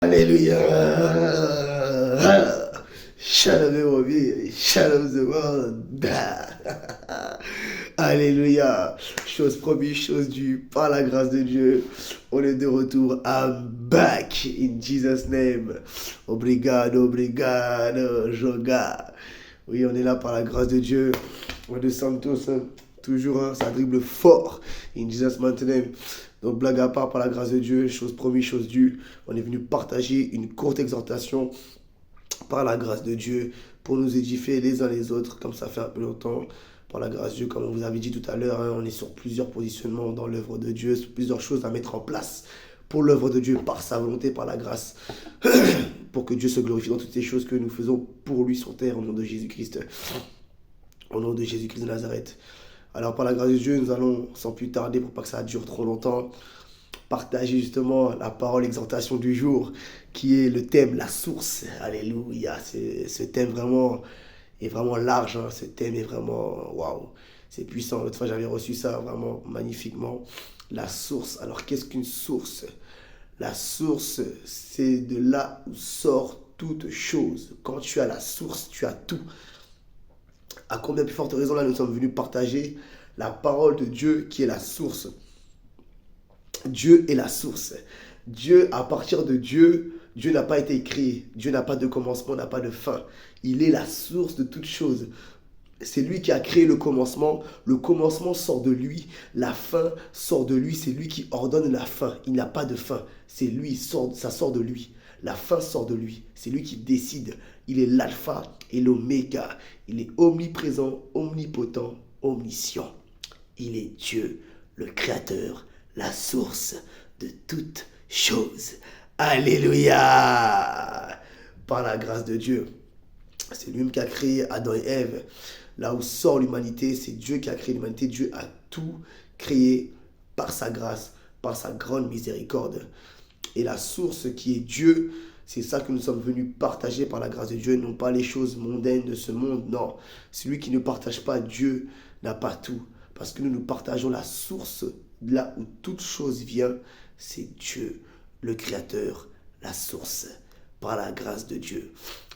Alléluia. Shalom the shalom the world. Alléluia. Chose promise, chose due, par la grâce de Dieu. On est de retour. I'm back in Jesus' name. Obrigado, obrigado, Joga. Oui, on est là par la grâce de Dieu. On descend tous, toujours, ça dribble fort. In Jesus' mighty name. Donc, blague à part, par la grâce de Dieu, chose promise, chose due, on est venu partager une courte exhortation par la grâce de Dieu pour nous édifier les uns les autres, comme ça fait un peu longtemps. Par la grâce de Dieu, comme on vous avait dit tout à l'heure, on est sur plusieurs positionnements dans l'œuvre de Dieu, sur plusieurs choses à mettre en place pour l'œuvre de Dieu, par sa volonté, par la grâce, pour que Dieu se glorifie dans toutes ces choses que nous faisons pour lui sur terre, au nom de Jésus-Christ, au nom de Jésus-Christ de Nazareth. Alors, par la grâce de Dieu, nous allons, sans plus tarder, pour pas que ça dure trop longtemps, partager justement la parole exhortation du jour, qui est le thème, la source. Alléluia. Ce thème vraiment est vraiment large. Ce thème est vraiment, waouh, c'est puissant. L'autre fois, j'avais reçu ça vraiment magnifiquement. La source. Alors, qu'est-ce qu'une source? La source, c'est de là où sort toute chose. Quand tu as la source, tu as tout. À combien plus forte raison, là, nous sommes venus partager la parole de Dieu qui est la source. Dieu est la source. Dieu, à partir de Dieu, Dieu n'a pas été créé. Dieu n'a pas de commencement, n'a pas de fin. Il est la source de toutes choses. C'est lui qui a créé le commencement. Le commencement sort de lui. La fin sort de lui. C'est lui qui ordonne la fin. Il n'a pas de fin. C'est lui, ça sort de lui. La fin sort de lui. C'est lui qui décide. Il est l'alpha et l'oméga. Il est omniprésent, omnipotent, omniscient. Il est Dieu, le créateur, la source de toutes choses. Alléluia! Par la grâce de Dieu. C'est lui-même qui a créé Adam et Ève. Là où sort l'humanité, c'est Dieu qui a créé l'humanité. Dieu a tout créé par sa grâce, par sa grande miséricorde. Et la source qui est Dieu, c'est ça que nous sommes venus partager par la grâce de Dieu, non pas les choses mondaines de ce monde, non. Celui qui ne partage pas Dieu n'a pas tout. Parce que nous partageons la source, là où toute chose vient, c'est Dieu, le Créateur, la source, par la grâce de Dieu.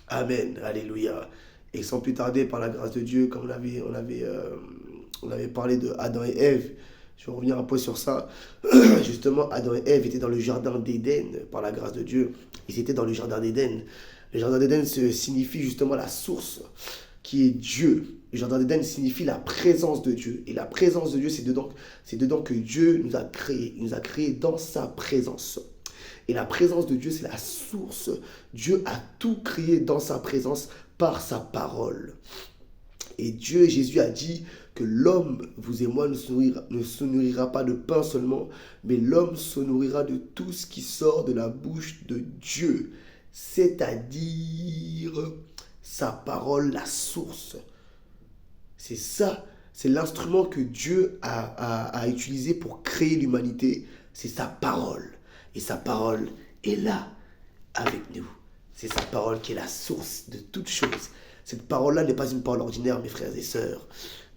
Amen, alléluia. Et sans plus tarder, par la grâce de Dieu, comme on avait parlé de Adam et Ève, je vais revenir un peu sur ça. Justement, Adam et Ève étaient dans le jardin d'Éden, par la grâce de Dieu. Ils étaient dans le jardin d'Éden. Le jardin d'Éden signifie justement la source, qui est Dieu. Le jardin d'Éden signifie la présence de Dieu. Et la présence de Dieu, c'est dedans que Dieu nous a créés. Il nous a créés dans sa présence. Et la présence de Dieu, c'est la source. Dieu a tout créé dans sa présence par sa parole. Et Dieu, Jésus a dit que l'homme, vous et moi, ne se nourrira pas de pain seulement, mais l'homme se nourrira de tout ce qui sort de la bouche de Dieu, c'est-à-dire sa parole, la source. C'est ça, c'est l'instrument que Dieu a utilisé pour créer l'humanité, c'est sa parole. Et sa parole est là, avec nous. C'est sa parole qui est la source de toutes choses. Cette parole-là n'est pas une parole ordinaire, mes frères et sœurs.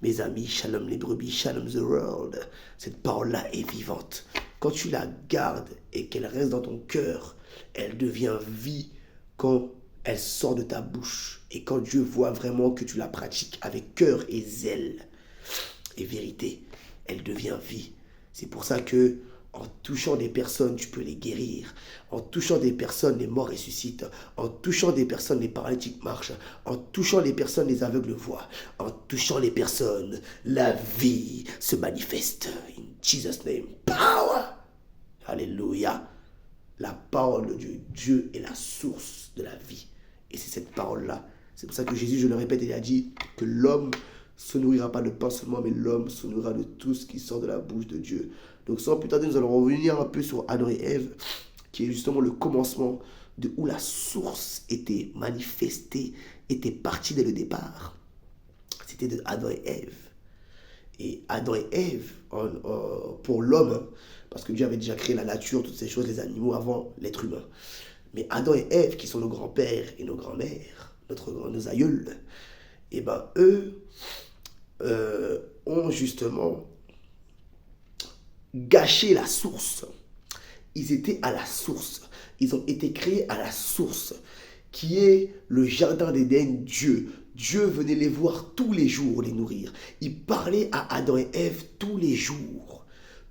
Mes amis, shalom les brebis, shalom the world. Cette parole-là est vivante. Quand tu la gardes et qu'elle reste dans ton cœur, elle devient vie quand elle sort de ta bouche. Et quand Dieu voit vraiment que tu la pratiques avec cœur et zèle et vérité, elle devient vie. C'est pour ça que en touchant des personnes, tu peux les guérir. En touchant des personnes, les morts ressuscitent. En touchant des personnes, les paralytiques marchent. En touchant les personnes, les aveugles voient. En touchant les personnes, la vie se manifeste. In Jesus' name, power. Alléluia. La parole de Dieu. Dieu est la source de la vie. Et c'est cette parole-là. C'est pour ça que Jésus, je le répète, il a dit que l'homme se nourrira pas de pain seulement, mais l'homme se nourrira de tout ce qui sort de la bouche de Dieu. Donc sans plus tarder, nous allons revenir un peu sur Adam et Ève, qui est justement le commencement de où la source était manifestée, était partie dès le départ. C'était de Adam et Ève. Et Adam et Ève, pour l'homme, parce que Dieu avait déjà créé la nature, toutes ces choses, les animaux avant l'être humain. Mais Adam et Ève, qui sont nos grands-pères et nos grands-mères, nos aïeuls, et ben eux ont justement gâché la source. Ils étaient à la source. Ils ont été créés à la source, qui est le jardin d'Éden, Dieu. Dieu venait les voir tous les jours, les nourrir. Il parlait à Adam et Ève tous les jours.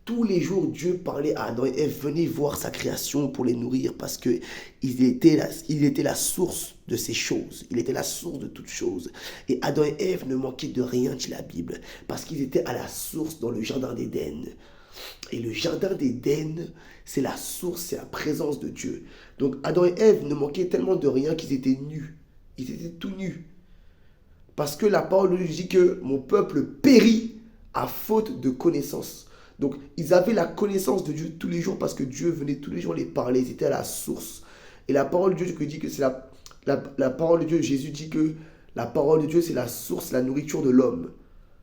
Tous les jours, Dieu parlait à Adam et Ève, venez voir sa création pour les nourrir parce que il était la source de ces choses. Il était la source de toutes choses. Et Adam et Ève ne manquaient de rien, dit la Bible, parce qu'ils étaient à la source dans le jardin d'Éden. Et le jardin d'Éden, c'est la source, c'est la présence de Dieu. Donc Adam et Ève ne manquaient tellement de rien qu'ils étaient nus. Ils étaient tout nus. Parce que la parole nous dit que mon peuple périt à faute de connaissance. Donc, ils avaient la connaissance de Dieu tous les jours parce que Dieu venait tous les jours les parler. Ils étaient à la source. Et la parole de Dieu dit que c'est la parole de Dieu. Jésus dit que la parole de Dieu, c'est la source, la nourriture de l'homme.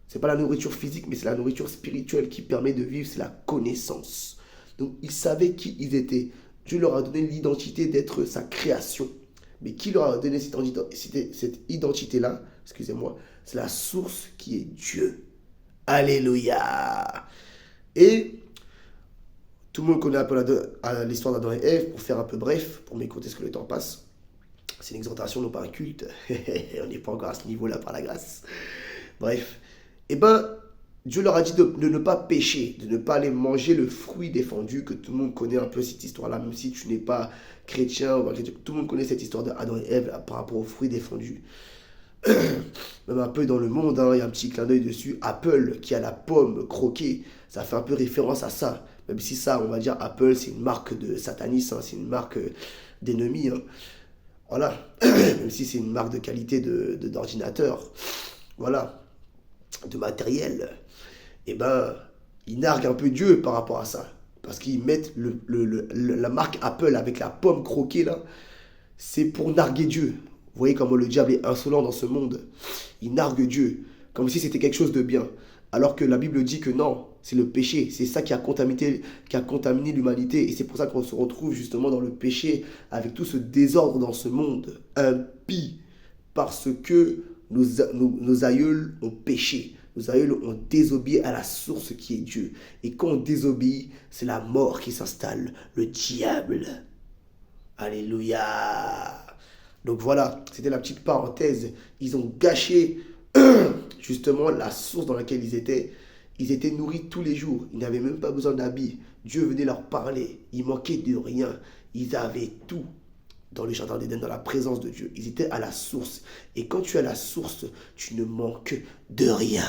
Ce n'est pas la nourriture physique, mais c'est la nourriture spirituelle qui permet de vivre. C'est la connaissance. Donc, ils savaient qui ils étaient. Dieu leur a donné l'identité d'être sa création. Mais qui leur a donné cette identité-là, excusez-moi, c'est la source qui est Dieu. Alléluia. Et tout le monde connaît un peu l'histoire d'Adam et Ève, pour faire un peu bref, pour m'écouter ce que le temps passe. C'est une exhortation, non pas un culte. On n'est pas encore à ce niveau-là par la grâce. Bref. Eh bien, Dieu leur a dit de ne pas pécher, de ne pas aller manger le fruit défendu, que tout le monde connaît un peu cette histoire-là, même si tu n'es pas chrétien, ou pas chrétien, tout le monde connaît cette histoire d'Adam et Ève par rapport aux fruits défendus. Même un peu dans le monde, il y a un petit clin d'œil dessus. Apple qui a la pomme croquée, ça fait un peu référence à ça. Même si ça, on va dire, Apple, c'est une marque de satanisme, c'est une marque d'ennemi. Voilà. Même si c'est une marque de qualité d'ordinateur. Voilà. De matériel. Eh ben, ils narguent un peu Dieu par rapport à ça. Parce qu'ils mettent la marque Apple avec la pomme croquée, là, c'est pour narguer Dieu. Vous voyez comment le diable est insolent dans ce monde. Il nargue Dieu, comme si c'était quelque chose de bien. Alors que la Bible dit que non, c'est le péché. C'est ça qui a contaminé l'humanité. Et c'est pour ça qu'on se retrouve justement dans le péché, avec tout ce désordre dans ce monde impie. Parce que nos aïeuls ont péché. Nos aïeuls ont désobéi à la source qui est Dieu. Et quand on désobéit, c'est la mort qui s'installe. Le diable. Alléluia. Donc voilà, c'était la petite parenthèse. Ils ont gâché justement la source dans laquelle ils étaient. Ils étaient nourris tous les jours. Ils n'avaient même pas besoin d'habits. Dieu venait leur parler. Ils manquaient de rien. Ils avaient tout dans le jardin d'Éden, dans la présence de Dieu. Ils étaient à la source. Et quand tu es à la source, tu ne manques de rien.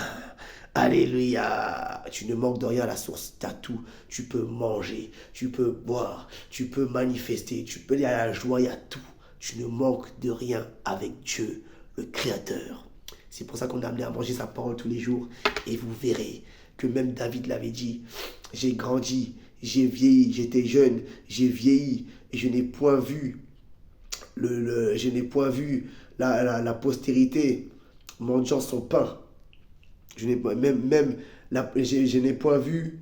Alléluia. Tu ne manques de rien à la source. Tu as tout. Tu peux manger. Tu peux boire. Tu peux manifester. Tu peux aller à la joie. Il y a tout. Tu ne manques de rien avec Dieu, le Créateur. C'est pour ça qu'on est amené à manger sa parole tous les jours. Et vous verrez que même David l'avait dit. J'ai grandi, j'ai vieilli, j'étais jeune, j'ai vieilli. Et je n'ai point vu, la postérité mangeant son pain. Je n'ai point vu,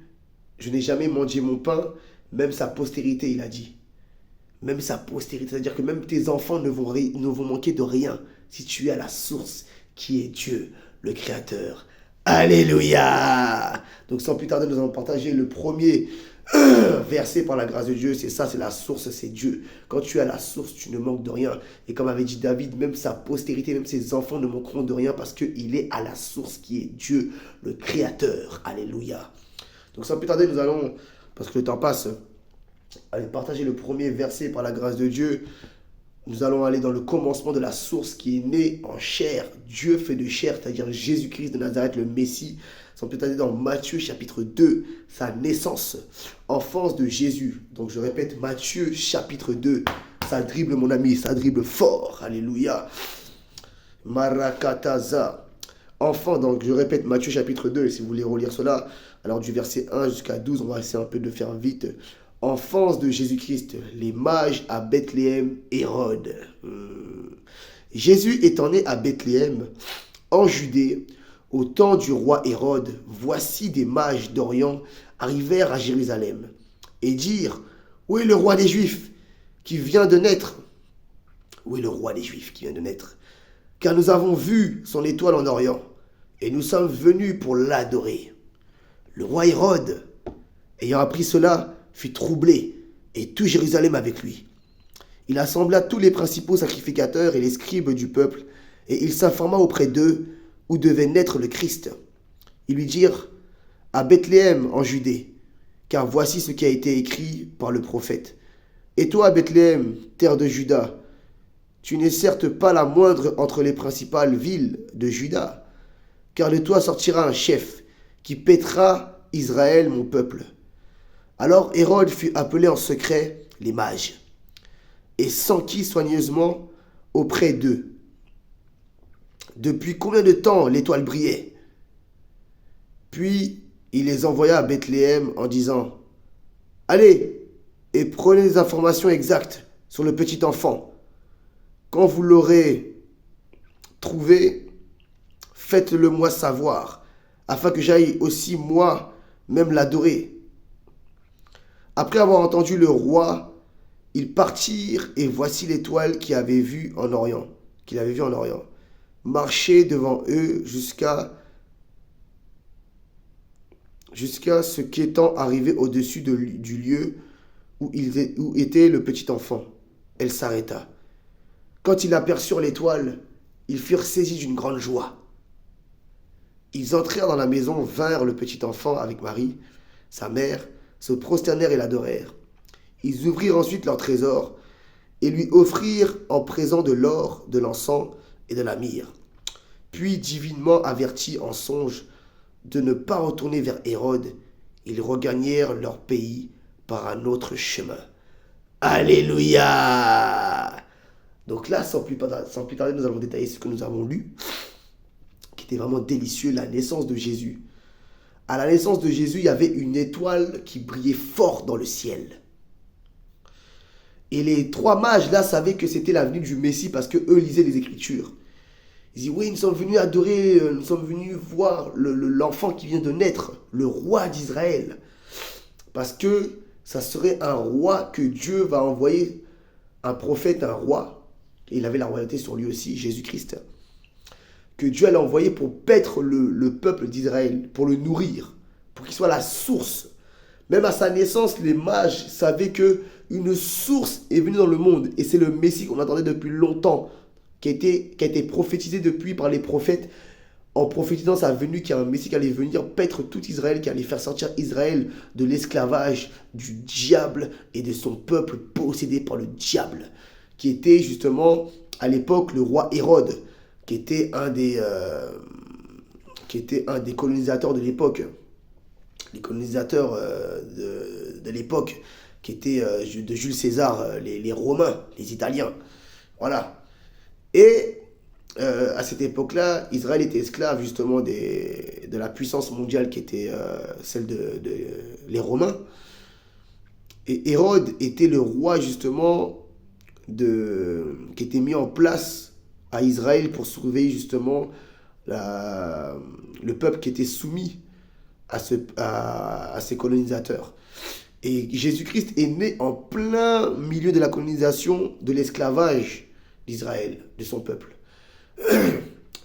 je n'ai jamais mangé mon pain, même sa postérité, il a dit. Même sa postérité, c'est-à-dire que même tes enfants ne vont manquer de rien si tu es à la source qui est Dieu, le Créateur. Alléluia. Donc sans plus tarder, nous allons partager le premier verset par la grâce de Dieu. C'est ça, c'est la source, c'est Dieu. Quand tu es à la source, tu ne manques de rien. Et comme avait dit David, même sa postérité, même ses enfants ne manqueront de rien parce qu'il est à la source qui est Dieu, le Créateur. Alléluia. Donc sans plus tarder, nous allons, parce que le temps passe, aller partager le premier verset par la grâce de Dieu. Nous allons aller dans le commencement de la source qui est née en chair. Dieu fait de chair, c'est-à-dire Jésus-Christ de Nazareth, le Messie. Sans plus tarder dans Matthieu chapitre 2, sa naissance, enfance de Jésus. Donc je répète, Matthieu chapitre 2. Ça dribble mon ami, ça dribble fort. Alléluia. Marakataza. Enfant, donc je répète Matthieu chapitre 2. Et si vous voulez relire cela, alors du verset 1 jusqu'à 12, on va essayer un peu de faire vite. Enfance de Jésus-Christ, les mages à Bethléem, Hérode. Jésus étant né à Bethléem, en Judée, au temps du roi Hérode, voici des mages d'Orient arrivèrent à Jérusalem et dirent, où est le roi des Juifs qui vient de naître? Où est le roi des Juifs qui vient de naître? Car nous avons vu son étoile en Orient et nous sommes venus pour l'adorer. Le roi Hérode, ayant appris cela, fut troublé, et tout Jérusalem avec lui. il assembla tous les principaux sacrificateurs et les scribes du peuple, et il s'informa auprès d'eux où devait naître le Christ. Ils lui dirent, à Bethléem en Judée, car voici ce qui a été écrit par le prophète. Et toi, Bethléem, terre de Juda, tu n'es certes pas la moindre entre les principales villes de Juda, car de toi sortira un chef qui paîtra Israël, mon peuple. Alors Hérode fut appelé en secret les mages, et s'enquit soigneusement auprès d'eux. Depuis combien de temps l'étoile brillait? Puis il les envoya à Bethléem en disant, allez et prenez des informations exactes sur le petit enfant. Quand vous l'aurez trouvé, faites-le moi savoir, afin que j'aille aussi moi-même l'adorer. Après avoir entendu le roi, ils partirent et voici l'étoile qu'il avait vue en Orient, marcher devant eux jusqu'à ce qu'étant arrivé au-dessus du lieu où était le petit enfant. Elle s'arrêta. Quand ils aperçurent l'étoile, ils furent saisis d'une grande joie. Ils entrèrent dans la maison, vinrent le petit enfant avec Marie, sa mère, se prosternèrent et l'adorèrent. Ils ouvrirent ensuite leur trésor et lui offrirent en présent de l'or, de l'encens et de la myrrhe. Puis, divinement avertis en songe de ne pas retourner vers Hérode, ils regagnèrent leur pays par un autre chemin. Alléluia! Donc là, sans plus tarder, nous allons détailler ce que nous avons lu, qui était vraiment délicieux, la naissance de Jésus. À la naissance de Jésus, il y avait une étoile qui brillait fort dans le ciel. Et les trois mages là savaient que c'était la venue du Messie parce que eux lisaient les Écritures. Ils disent, oui, nous sommes venus adorer, nous sommes venus voir l'enfant qui vient de naître, le roi d'Israël. Parce que ça serait un roi que Dieu va envoyer, un prophète, un roi. Et il avait la royauté sur lui aussi, Jésus-Christ. Que Dieu allait envoyer pour paître le peuple d'Israël, pour le nourrir, pour qu'il soit la source. Même à sa naissance, les mages savaient qu'une source est venue dans le monde. Et c'est le Messie qu'on attendait depuis longtemps, qui a été prophétisé depuis par les prophètes, en prophétisant sa venue, qu'il y a un Messie qui allait venir paître tout Israël, qui allait faire sortir Israël de l'esclavage du diable et de son peuple possédé par le diable, qui était justement à l'époque le roi Hérode, qui était un des colonisateurs de l'époque, les colonisateurs de l'époque, qui étaient de Jules César, les Romains, les Italiens. Voilà. Et à cette époque-là, Israël était esclave justement de la puissance mondiale qui était celle les Romains. Et Hérode était le roi justement qui était mis en place à Israël pour surveiller justement le peuple qui était soumis à ces colonisateurs. Et Jésus-Christ est né en plein milieu de la colonisation, de l'esclavage d'Israël, de son peuple.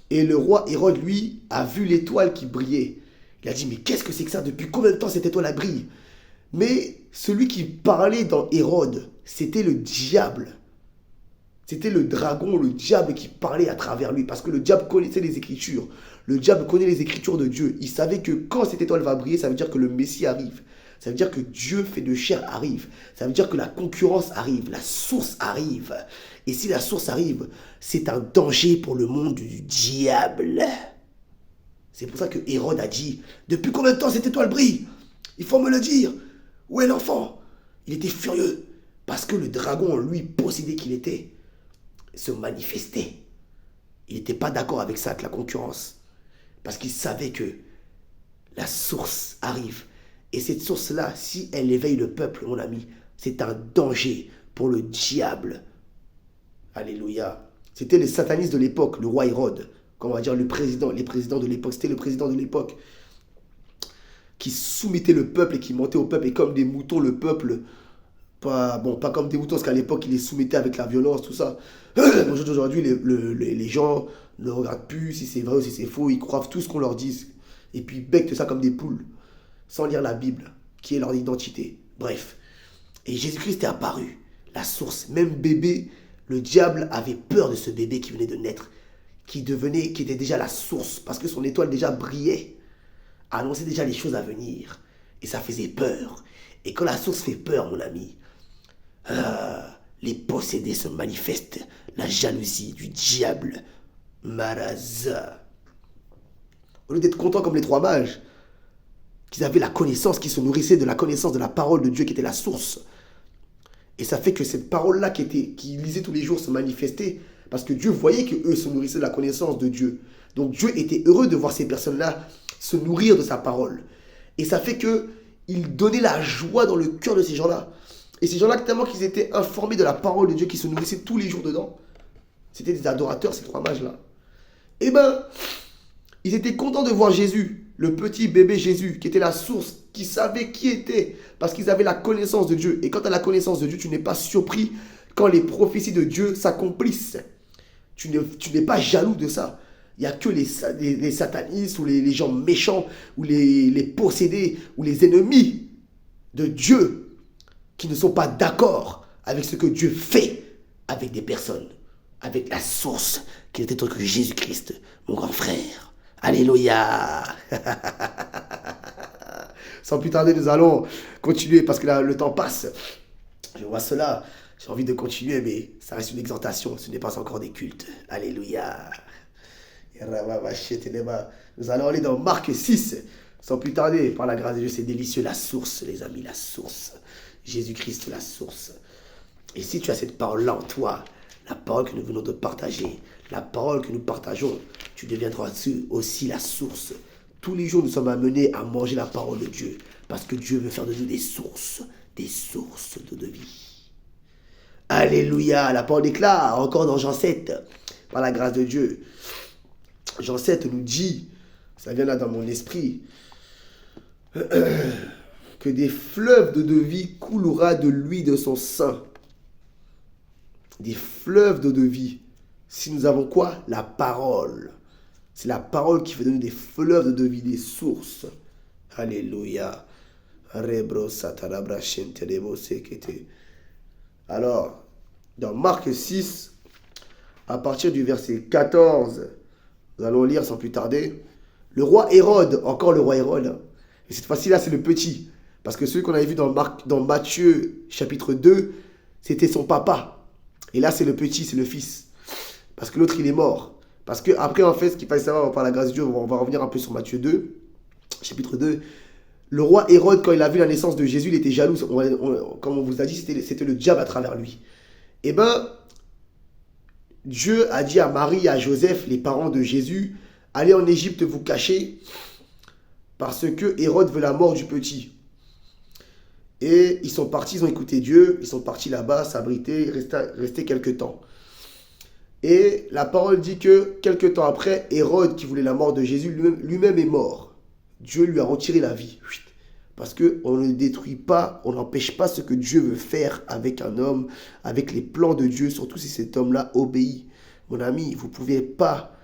Et le roi Hérode, lui, a vu l'étoile qui brillait. Il a dit, mais qu'est-ce que c'est que ça? Depuis combien de temps cette étoile brille? Mais celui qui parlait dans Hérode, c'était le diable. C'était le dragon, le diable qui parlait à travers lui. Parce que le diable connaissait les Écritures. Le diable connaît les Écritures de Dieu. Il savait que quand cette étoile va briller, ça veut dire que le Messie arrive. Ça veut dire que Dieu fait de chair arrive. Ça veut dire que la concurrence arrive, la source arrive. Et si la source arrive, c'est un danger pour le monde du diable. C'est pour ça que Hérode a dit, depuis combien de temps cette étoile brille? Il faut me le dire. Où est l'enfant? Il était furieux parce que le dragon en lui, possédé qu'il était, se manifestait. Il n'était pas d'accord avec ça, avec la concurrence. Parce qu'il savait que la source arrive. Et cette source-là, si elle éveille le peuple, mon ami, c'est un danger pour le diable. Alléluia. C'était les satanistes de l'époque, le roi Hérode, comme on va dire les présidents de l'époque. C'était le président de l'époque qui soumettait le peuple et qui montait au peuple. Et comme des moutons, le peuple, pas comme des moutons, parce qu'à l'époque, il les soumettait avec la violence, tout ça. Aujourd'hui, les gens ne regardent plus si c'est vrai ou si c'est faux. Ils croient tout ce qu'on leur dit. Et puis, ils becquent ça comme des poules, sans lire la Bible, qui est leur identité. Bref. Et Jésus-Christ est apparu. La source, même bébé, le diable avait peur de ce bébé qui venait de naître, qui était déjà la source, parce que son étoile déjà brillait, annonçait déjà les choses à venir. Et ça faisait peur. Et quand la source fait peur, mon ami, les possédés se manifestent. La jalousie du diable. Maraza. Au lieu d'être contents comme les trois mages, qu'ils avaient la connaissance, qui se nourrissaient de la connaissance de la parole de Dieu qui était la source. Et ça fait que cette parole-là qu'ils lisaient tous les jours se manifestait parce que Dieu voyait qu'eux se nourrissaient de la connaissance de Dieu. Donc Dieu était heureux de voir ces personnes-là se nourrir de sa parole. Et ça fait qu'il donnait la joie dans le cœur de ces gens-là. Et ces gens-là, tellement qu'ils étaient informés de la parole de Dieu, qui se nourrissaient tous les jours dedans, c'était des adorateurs, ces trois mages-là. Eh ben, ils étaient contents de voir Jésus, le petit bébé Jésus, qui était la source, qui savait qui était, parce qu'ils avaient la connaissance de Dieu. Et quand tu as la connaissance de Dieu, tu n'es pas surpris quand les prophéties de Dieu s'accomplissent. Tu n'es pas jaloux de ça. Il n'y a que les satanistes ou les gens méchants ou les possédés ou les ennemis de Dieu qui ne sont pas d'accord avec ce que Dieu fait avec des personnes, avec la source qui n'était autre que Jésus-Christ, mon grand frère. Alléluia. Sans plus tarder, nous allons continuer parce que là, le temps passe. Je vois cela. J'ai envie de continuer, mais ça reste une exhortation. Ce n'est pas encore des cultes. Alléluia. Nous allons aller dans Marc 6. Sans plus tarder, par la grâce de Dieu, c'est délicieux. La source, les amis, la source. Jésus-Christ, la source. Et si tu as cette parole-là en toi, la parole que nous venons de partager, la parole que nous partageons, tu deviendras aussi la source. Tous les jours, nous sommes amenés à manger la parole de Dieu. Parce que Dieu veut faire de nous des sources de vie. Alléluia. La parole déclare encore dans Jean 7, par la grâce de Dieu. Jean 7 nous dit, ça vient là dans mon esprit, que des fleuves de vie coulera de lui de son sein. Des fleuves de vie. Si nous avons quoi? La parole. C'est la parole qui fait de nous des fleuves de vie, des sources. Alléluia. Alors, dans Marc 6, à partir du verset 14, nous allons lire sans plus tarder. Le roi Hérode, encore le roi Hérode. Et cette fois-ci là, c'est le petit. Parce que celui qu'on avait vu dans Matthieu chapitre 2, c'était son papa. Et là, c'est le petit, c'est le fils. Parce que l'autre, il est mort. Parce que après, en fait, ce qu'il fallait savoir par la grâce de Dieu, on va revenir un peu sur Matthieu 2, chapitre 2. Le roi Hérode, quand il a vu la naissance de Jésus, il était jaloux. Comme on vous a dit, c'était le diable à travers lui. Eh bien, Dieu a dit à Marie et à Joseph, les parents de Jésus, allez en Égypte vous cacher, parce que Hérode veut la mort du petit. Et ils sont partis, ils ont écouté Dieu, ils sont partis là-bas, s'abriter, rester quelques temps. Et la parole dit que quelques temps après, Hérode, qui voulait la mort de Jésus, lui-même est mort. Dieu lui a retiré la vie. Parce qu'on ne détruit pas, on n'empêche pas ce que Dieu veut faire avec un homme, avec les plans de Dieu, surtout si cet homme-là obéit. Mon ami, vous ne pouvez pas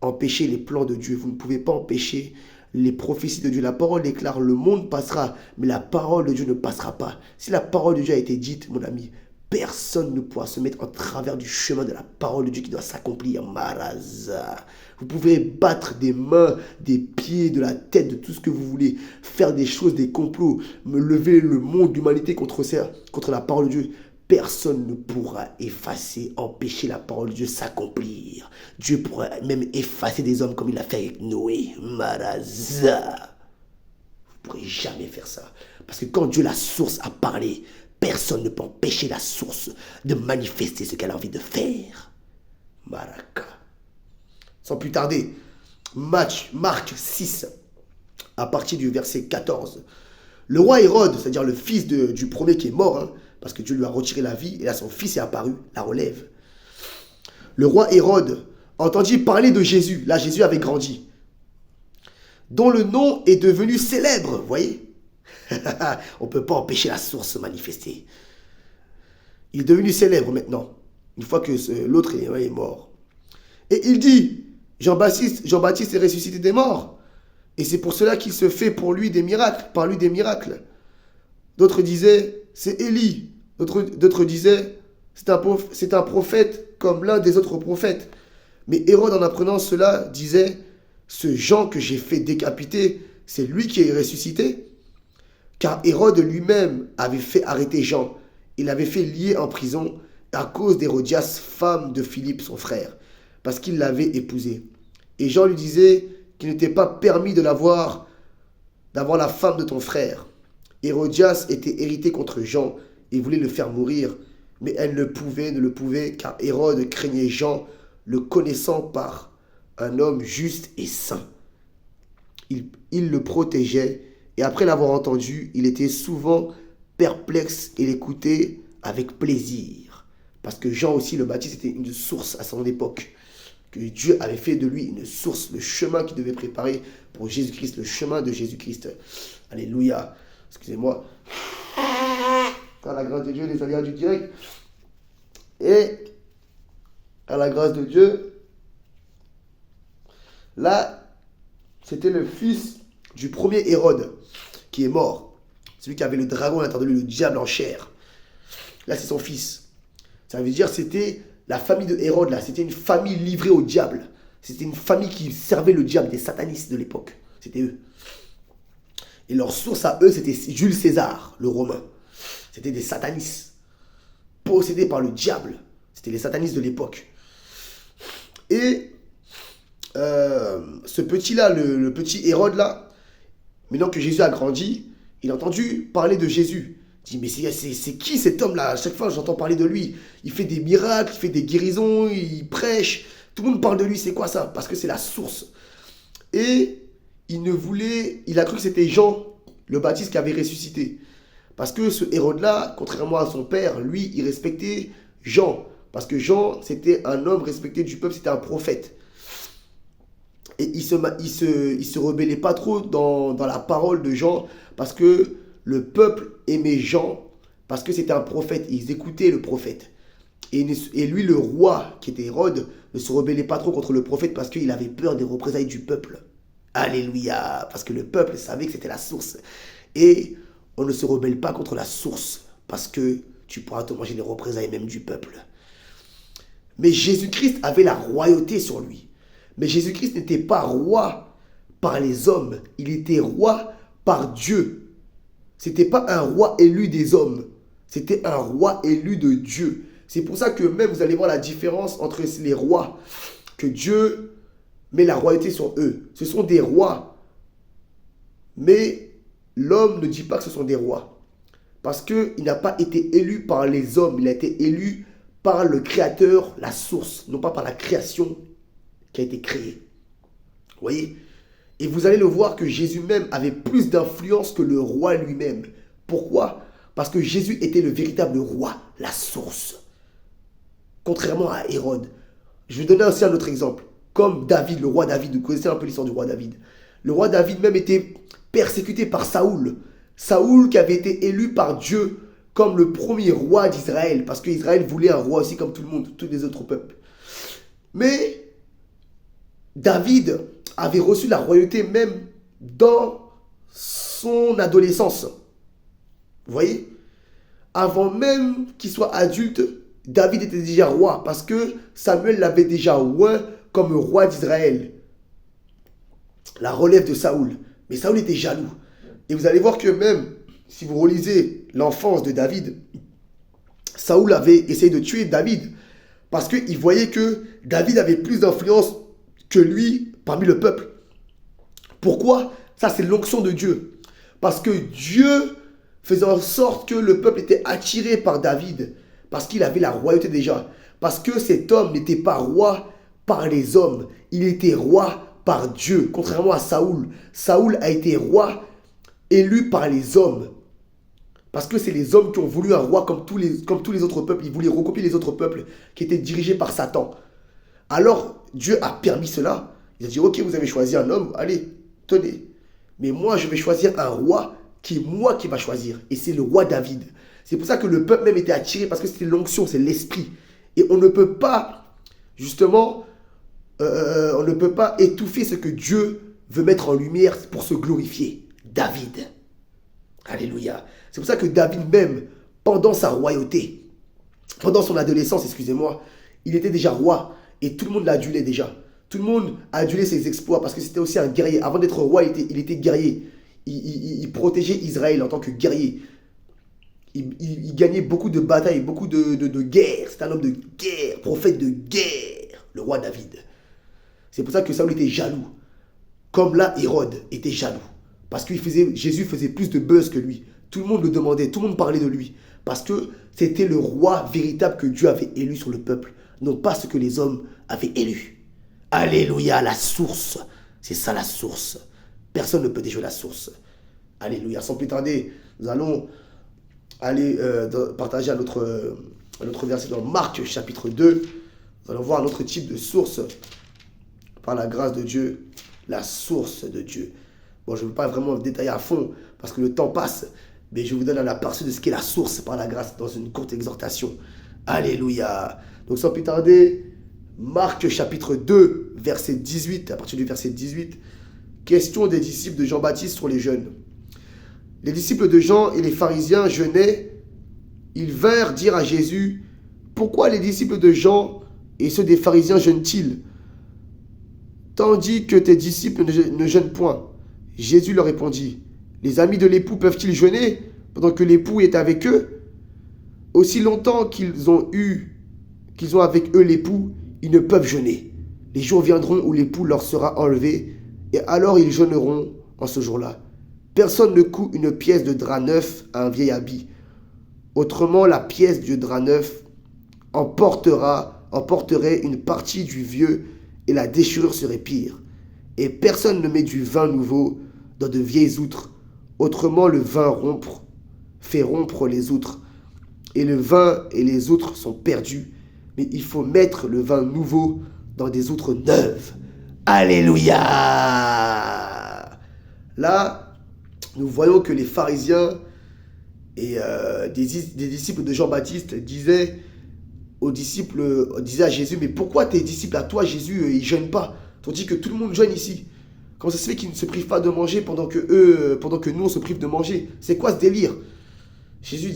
empêcher les plans de Dieu, vous ne pouvez pas empêcher les prophéties de Dieu. La parole déclare, le monde passera, mais la parole de Dieu ne passera pas. Si la parole de Dieu a été dite, mon ami, personne ne pourra se mettre en travers du chemin de la parole de Dieu qui doit s'accomplir. Maraza. Vous pouvez battre des mains, des pieds, de la tête, de tout ce que vous voulez. Faire des choses, des complots. Me lever le monde, l'humanité contre la parole de Dieu. Personne ne pourra effacer, empêcher la parole de Dieu s'accomplir. Dieu pourra même effacer des hommes comme il l'a fait avec Noé. Maraza. Vous ne pourrez jamais faire ça. Parce que quand Dieu, la source, a parlé, personne ne peut empêcher la source de manifester ce qu'elle a envie de faire. Maraka. Sans plus tarder, Marc 6, à partir du verset 14. Le roi Hérode, c'est-à-dire le fils du premier qui est mort, parce que Dieu lui a retiré la vie, et là son fils est apparu, la relève. Le roi Hérode entendit parler de Jésus, là Jésus avait grandi, dont le nom est devenu célèbre, vous voyez. On ne peut pas empêcher la source de se manifester. Il est devenu célèbre maintenant, une fois que l'autre est mort. Et il dit, Jean-Baptiste est ressuscité des morts. Et c'est pour cela qu'il se fait pour lui des miracles, par lui des miracles. D'autres disaient, c'est Élie. D'autres disaient, c'est un prophète comme l'un des autres prophètes. Mais Hérode, en apprenant cela, disait, ce Jean que j'ai fait décapiter, c'est lui qui est ressuscité. Car Hérode lui-même avait fait arrêter Jean. Il l'avait fait lier en prison à cause d'Hérodias, femme de Philippe, son frère, parce qu'il l'avait épousée. Et Jean lui disait qu'il n'était pas permis d'avoir la femme de ton frère. Hérodias était irritée contre Jean et voulait le faire mourir, mais elle ne le pouvait, car Hérode craignait Jean, le connaissant par un homme juste et saint. Il le protégeait, et après l'avoir entendu, il était souvent perplexe et l'écoutait avec plaisir. Parce que Jean aussi le Baptiste était une source à son époque. Que Dieu avait fait de lui une source, le chemin qu'il devait préparer pour Jésus-Christ, le chemin de Jésus-Christ. Alléluia. Excusez-moi. Par la grâce de Dieu, les alliés du direct. Et à la grâce de Dieu, là, c'était le fils du premier Hérode qui est mort. Celui qui avait le dragon à l'intérieur de lui, le diable en chair. Là, c'est son fils. Ça veut dire que c'était la famille de Hérode, là. C'était une famille livrée au diable. C'était une famille qui servait le diable, des satanistes de l'époque. C'était eux. Et leur source à eux, c'était Jules César, le Romain. C'était des satanistes, possédés par le diable. C'était les satanistes de l'époque. Et ce petit-là, le petit Hérode là, maintenant que Jésus a grandi, il a entendu parler de Jésus. Il dit, mais c'est qui cet homme-là? À chaque fois, j'entends parler de lui. Il fait des miracles, il fait des guérisons, il prêche. Tout le monde parle de lui, c'est quoi ça? Parce que c'est la source. Et il a cru que c'était Jean, le Baptiste, qui avait ressuscité. Parce que ce Hérode-là, contrairement à son père, lui, il respectait Jean. Parce que Jean, c'était un homme respecté du peuple, c'était un prophète. Et il se rebellait pas trop dans la parole de Jean, parce que le peuple aimait Jean, parce que c'était un prophète, ils écoutaient le prophète. Et lui, le roi, qui était Hérode, ne se rebellait pas trop contre le prophète, parce qu'il avait peur des représailles du peuple. Alléluia, parce que le peuple savait que c'était la source. Et on ne se rebelle pas contre la source, parce que tu pourras te manger les représailles même du peuple. Mais Jésus-Christ avait la royauté sur lui. Mais Jésus-Christ n'était pas roi par les hommes, il était roi par Dieu. C'était pas un roi élu des hommes, c'était un roi élu de Dieu. C'est pour ça que même vous allez voir la différence entre les rois, que Dieu met la royauté sur eux. Ce sont des rois, mais l'homme ne dit pas que ce sont des rois. Parce qu'il n'a pas été élu par les hommes, il a été élu par le Créateur, la source, non pas par la création qui a été créée. Vous voyez? Et vous allez le voir que Jésus même avait plus d'influence que le roi lui-même. Pourquoi? Parce que Jésus était le véritable roi, la source. Contrairement à Hérode. Je vais donner aussi un autre exemple. Comme David, le roi David. Vous connaissez un peu l'histoire du roi David. Le roi David même était persécuté par Saoul. Saoul qui avait été élu par Dieu comme le premier roi d'Israël. Parce qu'Israël voulait un roi aussi comme tout le monde, tous les autres peuples. Mais David avait reçu la royauté même dans son adolescence. Vous voyez? Avant même qu'il soit adulte, David était déjà roi parce que Samuel l'avait déjà oint comme roi d'Israël. La relève de Saoul. Mais Saoul était jaloux. Et vous allez voir que même si vous relisez l'enfance de David, Saoul avait essayé de tuer David parce qu'il voyait que David avait plus d'influence que lui parmi le peuple. Pourquoi? Ça, c'est l'onction de Dieu. Parce que Dieu faisait en sorte que le peuple était attiré par David. Parce qu'il avait la royauté déjà. Parce que cet homme n'était pas roi par les hommes. Il était roi par Dieu. Contrairement à Saoul. Saoul a été roi élu par les hommes. Parce que c'est les hommes qui ont voulu un roi comme tous les autres peuples. Ils voulaient recopier les autres peuples qui étaient dirigés par Satan. Alors, Dieu a permis cela. Il a dit, ok, vous avez choisi un homme, allez, tenez. Mais moi, je vais choisir un roi qui est moi qui va choisir. Et c'est le roi David. C'est pour ça que le peuple même était attiré, parce que c'était l'onction, c'est l'esprit. Et on ne peut pas, justement, on ne peut pas étouffer ce que Dieu veut mettre en lumière pour se glorifier. David. Alléluia. C'est pour ça que David même, pendant sa royauté, pendant son adolescence, excusez-moi, il était déjà roi et tout le monde l'adulait déjà. Tout le monde adulait ses exploits parce que c'était aussi un guerrier. Avant d'être roi, il était guerrier. Il protégeait Israël en tant que guerrier. Il gagnait beaucoup de batailles, beaucoup de guerres. C'est un homme de guerre, prophète de guerre, le roi David. C'est pour ça que Saül était jaloux. Comme là, Hérode était jaloux. Parce que Jésus faisait plus de buzz que lui. Tout le monde le demandait, tout le monde parlait de lui. Parce que c'était le roi véritable que Dieu avait élu sur le peuple. Non pas ce que les hommes avaient élu. Alléluia, la source. C'est ça la source. Personne ne peut déjouer la source. Alléluia. Sans plus tarder, nous allons aller partager un autre verset dans Marc chapitre 2. Nous allons voir un autre type de source. Par la grâce de Dieu, la source de Dieu. Bon, je ne veux pas vraiment détailler à fond parce que le temps passe, mais je vous donne un aperçu de ce qu'est la source par la grâce dans une courte exhortation. Alléluia. Donc sans plus tarder, Marc chapitre 2, verset 18, à partir du verset 18, question des disciples de Jean-Baptiste sur les jeûnes. Les disciples de Jean et les pharisiens jeûnaient. Ils vinrent dire à Jésus, « Pourquoi les disciples de Jean et ceux des pharisiens jeûnent-ils, tandis que tes disciples ne jeûnent point ?» Jésus leur répondit, « Les amis de l'époux peuvent-ils jeûner pendant que l'époux est avec eux? Aussi longtemps qu'ils ont avec eux l'époux, ils ne peuvent jeûner. Les jours viendront où l'époux leur sera enlevé, et alors ils jeûneront en ce jour-là. Personne ne coud une pièce de drap neuf à un vieil habit. Autrement, la pièce de drap neuf emporterait une partie du vieux, et la déchirure serait pire. Et personne ne met du vin nouveau dans de vieilles outres. Autrement, le vin fait rompre les outres. Et le vin et les outres sont perdus. Mais il faut mettre le vin nouveau dans des outres neuves. Alléluia! Là, nous voyons que les pharisiens et des disciples de Jean-Baptiste disaient à Jésus, « Mais pourquoi tes disciples à toi, Jésus, ils ne jeûnent pas? Tandis que tout le monde jeûne ici. Comment ça se fait qu'ils ne se privent pas de manger pendant que nous, on se prive de manger? C'est quoi ce délire ?» Jésus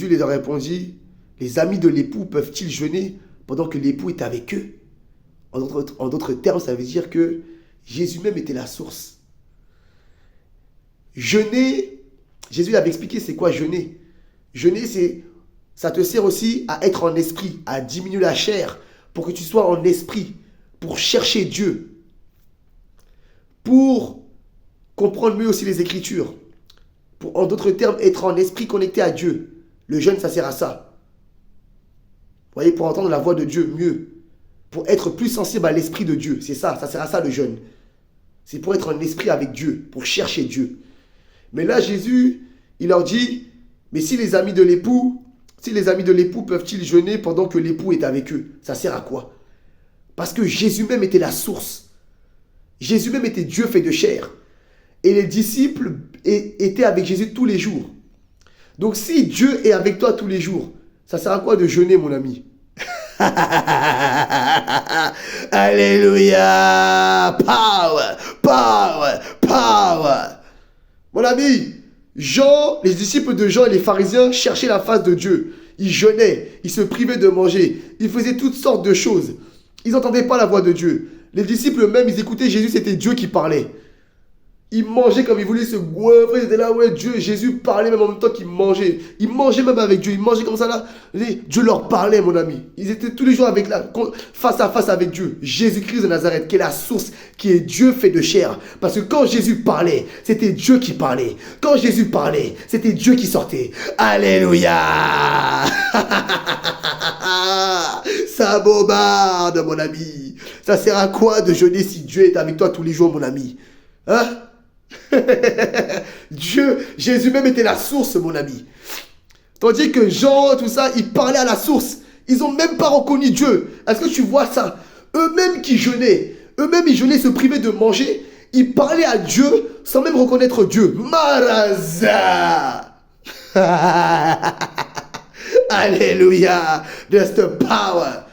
leur répondit, « Les amis de l'époux peuvent-ils jeûner pendant que l'époux est avec eux ?» En d'autres termes, ça veut dire que Jésus même était la source. Jeûner, Jésus avait expliqué c'est quoi jeûner. Jeûner, ça te sert aussi à être en esprit, à diminuer la chair, pour que tu sois en esprit, pour chercher Dieu, pour comprendre mieux aussi les Écritures, pour, en d'autres termes, être en esprit connecté à Dieu. Le jeûne, ça sert à ça. Vous voyez, pour entendre la voix de Dieu mieux, pour être plus sensible à l'esprit de Dieu. C'est ça sert à ça le jeûne. C'est pour être en esprit avec Dieu, pour chercher Dieu. Mais là, Jésus, il leur dit, mais si les amis de l'époux peuvent-ils jeûner pendant que l'époux est avec eux? Ça sert à quoi? Parce que Jésus même était la source. Jésus même était Dieu fait de chair. Et les disciples étaient avec Jésus tous les jours. Donc si Dieu est avec toi tous les jours, ça sert à quoi de jeûner, mon ami? Alléluia! Power! Power! Power! Mon ami, les disciples de Jean et les pharisiens cherchaient la face de Dieu. Ils jeûnaient, ils se privaient de manger, ils faisaient toutes sortes de choses. Ils n'entendaient pas la voix de Dieu. Les disciples eux-mêmes, ils écoutaient Jésus, c'était Dieu qui parlait. Ils mangeaient comme ils voulaient se goinfrer. Ils étaient là, ouais, Jésus parlait même en même temps qu'ils mangeaient. Ils mangeaient même avec Dieu. Ils mangeaient comme ça là. Dieu leur parlait, mon ami. Ils étaient tous les jours face à face avec Dieu. Jésus-Christ de Nazareth, qui est la source, qui est Dieu fait de chair. Parce que quand Jésus parlait, c'était Dieu qui parlait. Quand Jésus parlait, c'était Dieu qui sortait. Alléluia! Ça bombarde, mon ami. Ça sert à quoi de jeûner si Dieu est avec toi tous les jours, mon ami? Hein? Jésus même était la source, mon ami. Tandis que Jean, tout ça, ils parlaient à la source. Ils n'ont même pas reconnu Dieu. Est-ce que tu vois ça? Eux-mêmes qui jeûnaient, ils se privaient de manger. Ils parlaient à Dieu sans même reconnaître Dieu. Maraza! Alléluia! There's the power.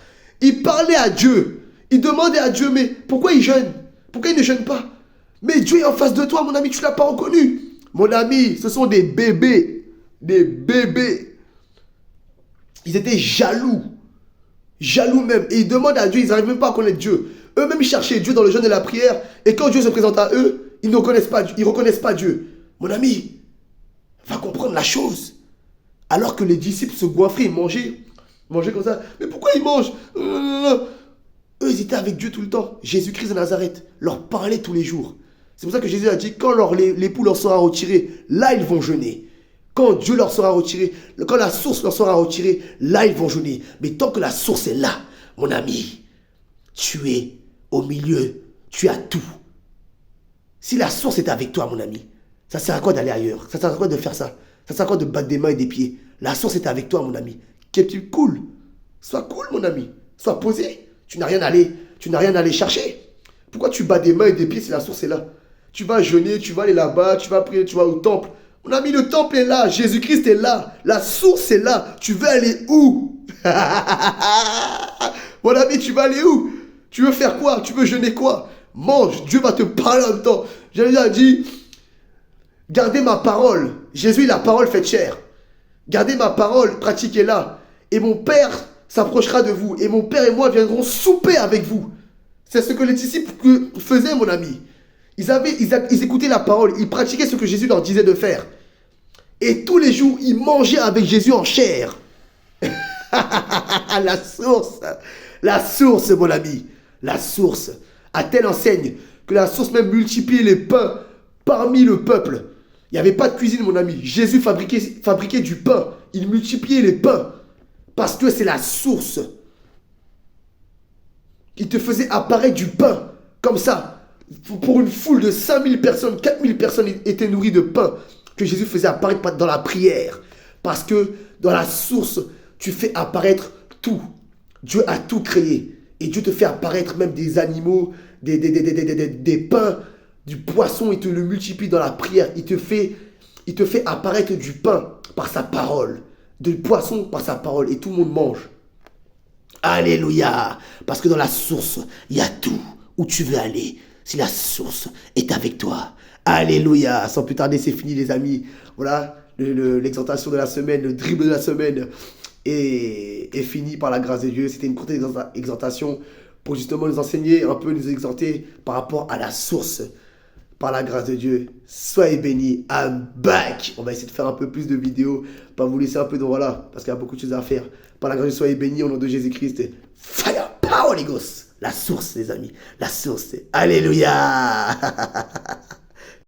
Ils parlaient à Dieu. Ils demandaient à Dieu, mais pourquoi ils jeûnent? Pourquoi ils ne jeûnent pas? Mais Dieu est en face de toi, mon ami, tu ne l'as pas reconnu. Mon ami, ce sont des bébés. Des bébés. Ils étaient jaloux. Jaloux même. Et ils demandent à Dieu, ils n'arrivent même pas à connaître Dieu. Eux-mêmes, ils cherchaient Dieu dans le jeûne et la prière. Et quand Dieu se présente à eux, ils ne reconnaissent pas, ils reconnaissent pas Dieu. Mon ami, va comprendre la chose. Alors que les disciples se goinfraient, ils mangeaient comme ça. Mais pourquoi ils mangent? Eux, ils étaient avec Dieu tout le temps. Jésus-Christ de Nazareth leur parlait tous les jours. C'est pour ça que Jésus a dit, quand l'époux leur sera retiré, là, ils vont jeûner. Quand Dieu leur sera retiré, quand la source leur sera retirée, là, ils vont jeûner. Mais tant que la source est là, mon ami, tu es au milieu, tu as tout. Si la source est avec toi, mon ami, ça sert à quoi d'aller ailleurs? Ça sert à quoi de faire ça? Ça sert à quoi de battre des mains et des pieds? La source est avec toi, mon ami. Que tu cool. Sois cool, mon ami. Sois posé. Tu n'as rien à aller chercher. Pourquoi tu bats des mains et des pieds si la source est là? Tu vas jeûner, tu vas aller là-bas, tu vas prier, tu vas au temple. Mon ami, le temple est là. Jésus-Christ est là. La source est là. Tu veux aller où? Mon ami, tu vas aller où? Tu veux faire quoi? Tu veux jeûner quoi? Mange. Dieu va te parler en même temps. Jésus a dit, gardez ma parole. Jésus, la parole faite chair. Gardez ma parole, pratiquez-la. Et mon Père s'approchera de vous. Et mon Père et moi viendrons souper avec vous. C'est ce que les disciples faisaient, mon ami. Ils écoutaient la parole. Ils pratiquaient ce que Jésus leur disait de faire. Et tous les jours, ils mangeaient avec Jésus en chair. La source. La source, mon ami. La source. À telle enseigne que la source même multipliait les pains parmi le peuple. Il n'y avait pas de cuisine, mon ami. Jésus fabriquait du pain. Il multipliait les pains. Parce que c'est la source. Il te faisait apparaître du pain. Comme ça. Pour une foule de 5000 personnes, 4000 personnes étaient nourries de pain. Que Jésus faisait apparaître dans la prière. Parce que dans la source, tu fais apparaître tout. Dieu a tout créé. Et Dieu te fait apparaître même des animaux, des pains, du poisson. Il te le multiplie dans la prière. Il te fait apparaître du pain par sa parole. Du poisson par sa parole. Et tout le monde mange. Alléluia. Parce que dans la source, il y a tout. Où tu veux aller. Si la source est avec toi. Alléluia. Sans plus tarder, c'est fini les amis. Voilà l'exhortation de la semaine, le dribble de la semaine est fini par la grâce de Dieu. C'était une courte exhortation pour justement nous enseigner, un peu nous exhorter par rapport à la source. Par la grâce de Dieu, soyez bénis. I'm back. On va essayer de faire un peu plus de vidéos. Pas vous laisser un peu dans voilà, parce qu'il y a beaucoup de choses à faire. Par la grâce de Dieu, soyez bénis au nom de Jésus-Christ. Fire, power, les gosses. La source, les amis. La source. Alléluia.